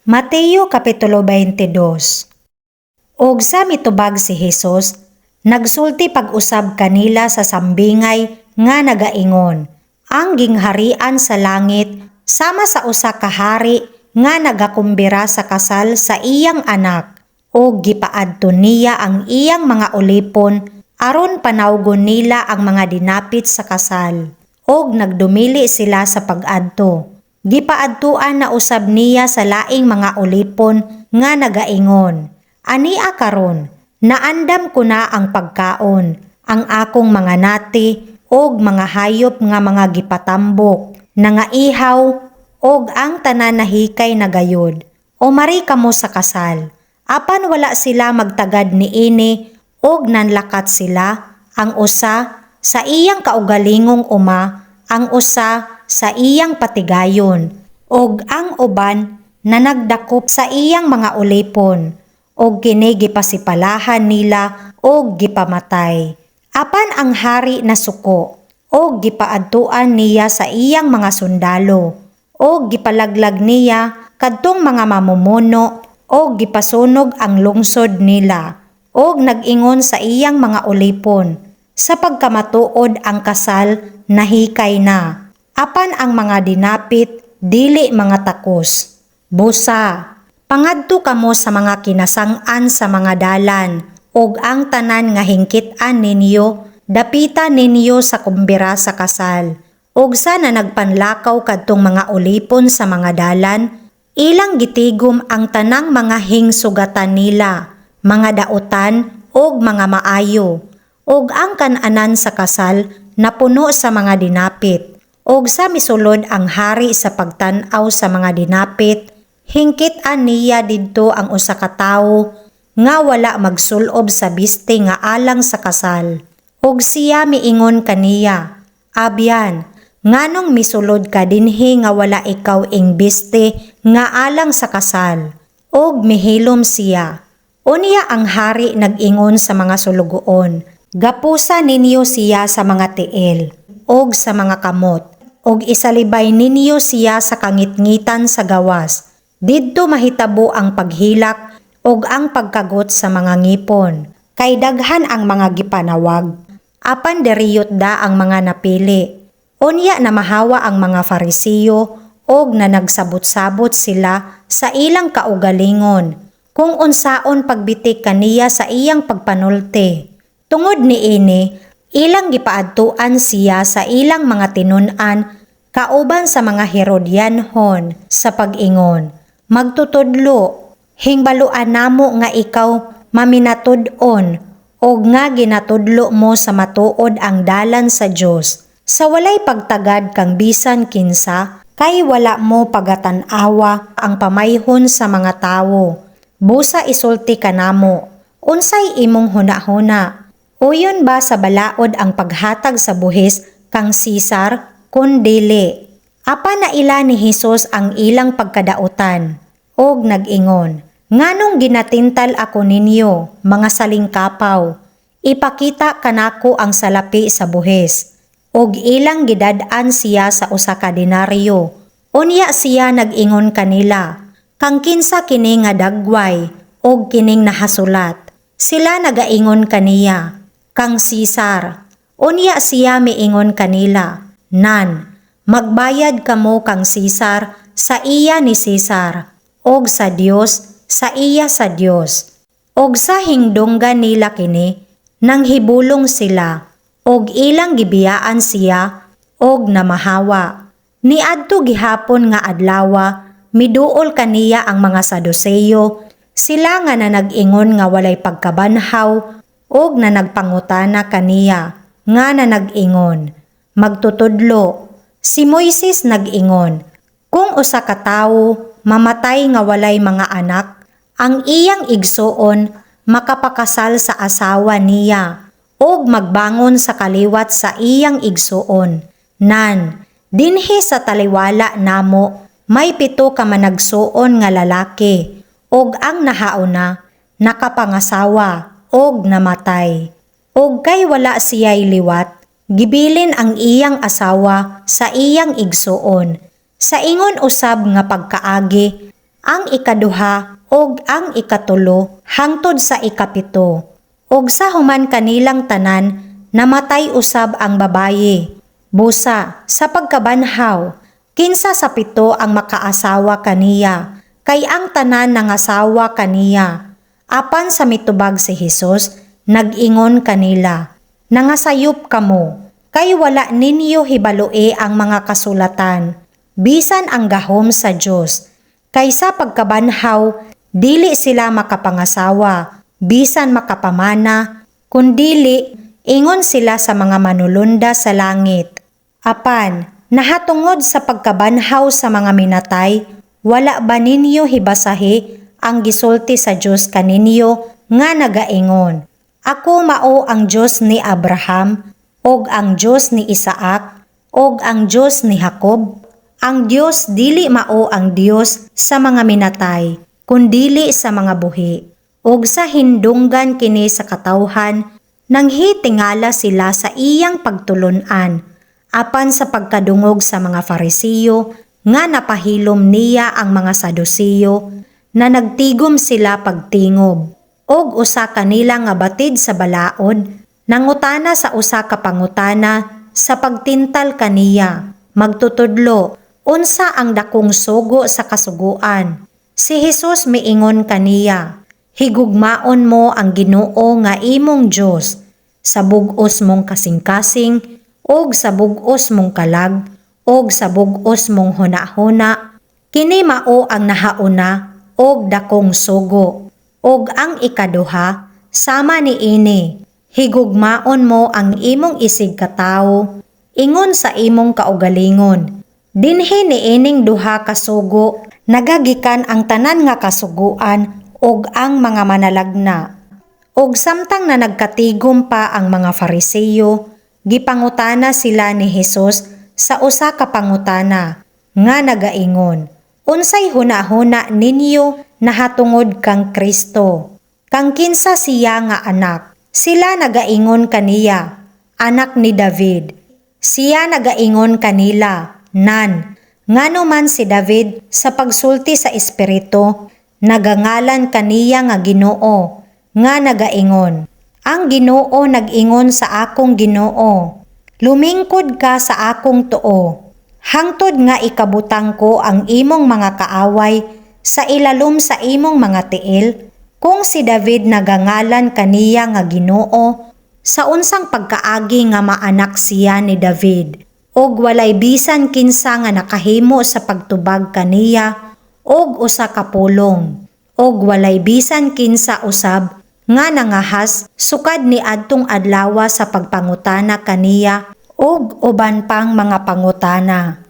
Mateo Kapitulo 22. Og sa mitubag si Jesus, nagsulti pag-usab kanila sa sambingay nga nagaingon, ang gingharian sa langit sama sa usa ka hari nga nagakumbira sa kasal sa iyang anak, og gipaadto niya ang iyang mga ulipon aron panawgon nila ang mga dinapit sa kasal, og nagdumili sila sa pag-adto. Gipaadtuan na usab niya sa laing mga ulipon nga nagaingon, ania karon, naandam ko na ang pagkaon, ang akong mga nati, og mga hayop nga mga gipatambok, nangaihaw, og ang tanan na hikay na gayod. O mari kamo sa kasal, apan wala sila magtagad niini, og nanlakat sila, ang usa sa iyang kaugalingong uma, ang usa sa iyang patigayon, og ang uban na nagdakop sa iyang mga ulipon, og kini gipasipalahan nila og gipamatay. Apan ang hari nasuko, og gipaadtuan niya sa iyang mga sundalo, og gipalaglag niya kadtong mga mamumuno, og gipasunog ang lungsod nila, og nag-ingon sa iyang mga ulipon, sa pagkamatuod ang kasal nahikay na. Apan ang mga dinapit, dili mga takos. Busa, pangadto kamo sa mga kinasang-an sa mga dalan, og ang tanan nga hingkit-an ninyo, dapita ninyo sa kumbira sa kasal. Og sana nagpanlakaw kadtong mga ulipon sa mga dalan, ilang gitigom ang tanang mga hingsugatan nila, mga dautan, og mga maayo. Og ang kananan sa kasal napuno sa mga dinapit. Og sa misulod ang hari sa pagtan-aw sa mga dinapit, hingkit-an niya didto ang usa ka tawo nga wala magsulob sa biste nga alang sa kasal. Og siya miingon kaniya, abyan, nganong misulod ka dinhi nga wala ikaw ing biste nga alang sa kasal? Og mihilom siya. Unya ang hari nag-ingon sa mga sulugoon, gapusa ninyo siya sa mga tiil, og sa mga kamot, og isalibay ninyo siya sa kangitngitan sa gawas. Didto mahitabo ang paghilak og ang pagkagot sa mga ngipon. Kay daghan ang mga gipanawag, apan deriyot da ang mga napili. Unya na mahawa ang mga Farisiyo og na nagsabot-sabot sila sa ilang kaugalingon, kung unsaon pagbitik kaniya sa iyang pagpanulti. Tungod niini, ilang gipaadtuan siya sa ilang mga tinun-an kauban sa mga Herodianhon sa pag-ingon, magtutudlo, hingbaluan namo nga ikaw maminatud-on og nga ginatudlo mo sa matuod ang dalan sa Dios. Sa walay pagtagad kang bisan kinsa, kay wala mo pagatan-awa ang pamayhon sa mga tawo. Busa isulti ka namo, unsay imong huna-huna? Uyon ba sa balaod ang paghatag sa buhis kang Sisar, kun dili? Apa na ila ni Jesus ang ilang pagkadautan, og nag-ingon, nganong ginatintal ako ninyo, mga salingkapaw, ipakita kanako ang salapi sa buhis. Og ilang gidad-an siya sa usa ka denaryo. Unya siya nag-ingon kanila, kang kinsa kini nga dagway, og kining nahasulat. Sila nagaingon kaniya, kang Sisar. Unya siya miingon kanila, nan, magbayad kamo kang Sisar sa iya ni Sisar, og sa Dios sa iya sa Dios. Og sa hingdonggan nila kini, nang hibulong sila, og ilang gibiyaan siya, og namahawa. Niadto gihapon nga adlawa, miduol kaniya ang mga Saduseyo, sila nga na nag-ingon nga walay pagkabanhaw, og na nagpangutana kaniya, nga na nag-ingon, magtutudlo. Si Moises nag-ingon, kung usa ka tawo mamatay nga walay mga anak, ang iyang igsuon makapakasal sa asawa niya, og magbangon sa kaliwat sa iyang igsuon. Nan, dinhi sa taliwala namo, may 7 ka managsuon nga lalaki, og ang nahauna, nakapangasawa, og namatay. Og kay wala siya'y liwat, gibilin ang iyang asawa sa iyang igsuon. Sa ingon usab nga pagkaagi, ang ikaduha ug ang ikatulo hangtod sa ikapito. Ug sa human kanilang tanan, namatay usab ang babaye. Busa, sa pagkabanhaw, kinsa sa pito ang makaasawa kaniya, kay ang tanan nangasawa kaniya. Apan sa mitubag si Hesus, nag-ingon kanila, nangasayop kamo, kay wala ninyo hibalue ang mga kasulatan, bisan ang gahom sa Dios. Kaysa pagkabanhaw, dili sila makapangasawa, bisan makapamana, kundili ingon sila sa mga manulunda sa langit. Apan, nahatungod sa pagkabanhaw sa mga minatay, wala ba ninyo hibasahi ang gisulti sa Dios kaninyo nga nagaingon, ako mao ang Dios ni Abraham, og ang Dios ni Isaac, og ang Dios ni Jacob. Ang Dios dili mao ang Dios sa mga minatay, kundili sa mga buhi. Og sa hindunggan kini sa katawhan, nanghitingala sila sa iyang pagtulunan, apan sa pagkadungog sa mga Farisiyo, nga napahilom niya ang mga Sadusiyo, na nagtigom sila pagtingob. Og usa kanila nga batid sa balaod, nangutana sa usa ka pangutana sa pagtintal kaniya, magtutudlo, unsa ang dakong sugo sa kasuguan. Si Hesus miingon kaniya, higugmaon mo ang Ginoo nga imong Dios, sa bug-os mong kasing-kasing, og sa bug-os mong kalag, og sa bug-os mong huna-huna. Kini mao ang nahauna, og dakong sugo. Og ang ikaduha, sama ni ini, higugmaon mo ang imong isig katawo, ingon sa imong kaugalingon. Dinhi ni ining duha ka sugo, nagagikan ang tanan nga kasuguan og ang mga manalagna. Og samtang na nagkatigom pa ang mga Farisiyo, gipangutana sila ni Hesus sa usa ka pangutana, nga nagaingon, unsay hunahuna ninyo nahatungod kang Kristo? Kang kinsa siya nga anak? Sila nagaingon kaniya, anak ni David. Siya nagaingon kanila, nan. Ngano man si David sa pagsulti sa Espiritu, nagangalan kaniya nga Ginoo, nga nagaingon, ang Ginoo nag-ingon sa akong Ginoo, lumingkod ka sa akong tuo. Hangtod nga ikabutang ko ang imong mga kaaway sa ilalom sa imong mga tiil. Kung si David nagangalan kaniya nga Ginoo, sa unsang pagkaagi nga maanak siya ni David, og walay bisan kinsa nga nakahimo sa pagtubag kaniya, og usa ka pulong, og walay bisan kinsa usab nga nangahas sukad ni adtong adlaw sa pagpangutana kaniya, og uban pang mga pangutana.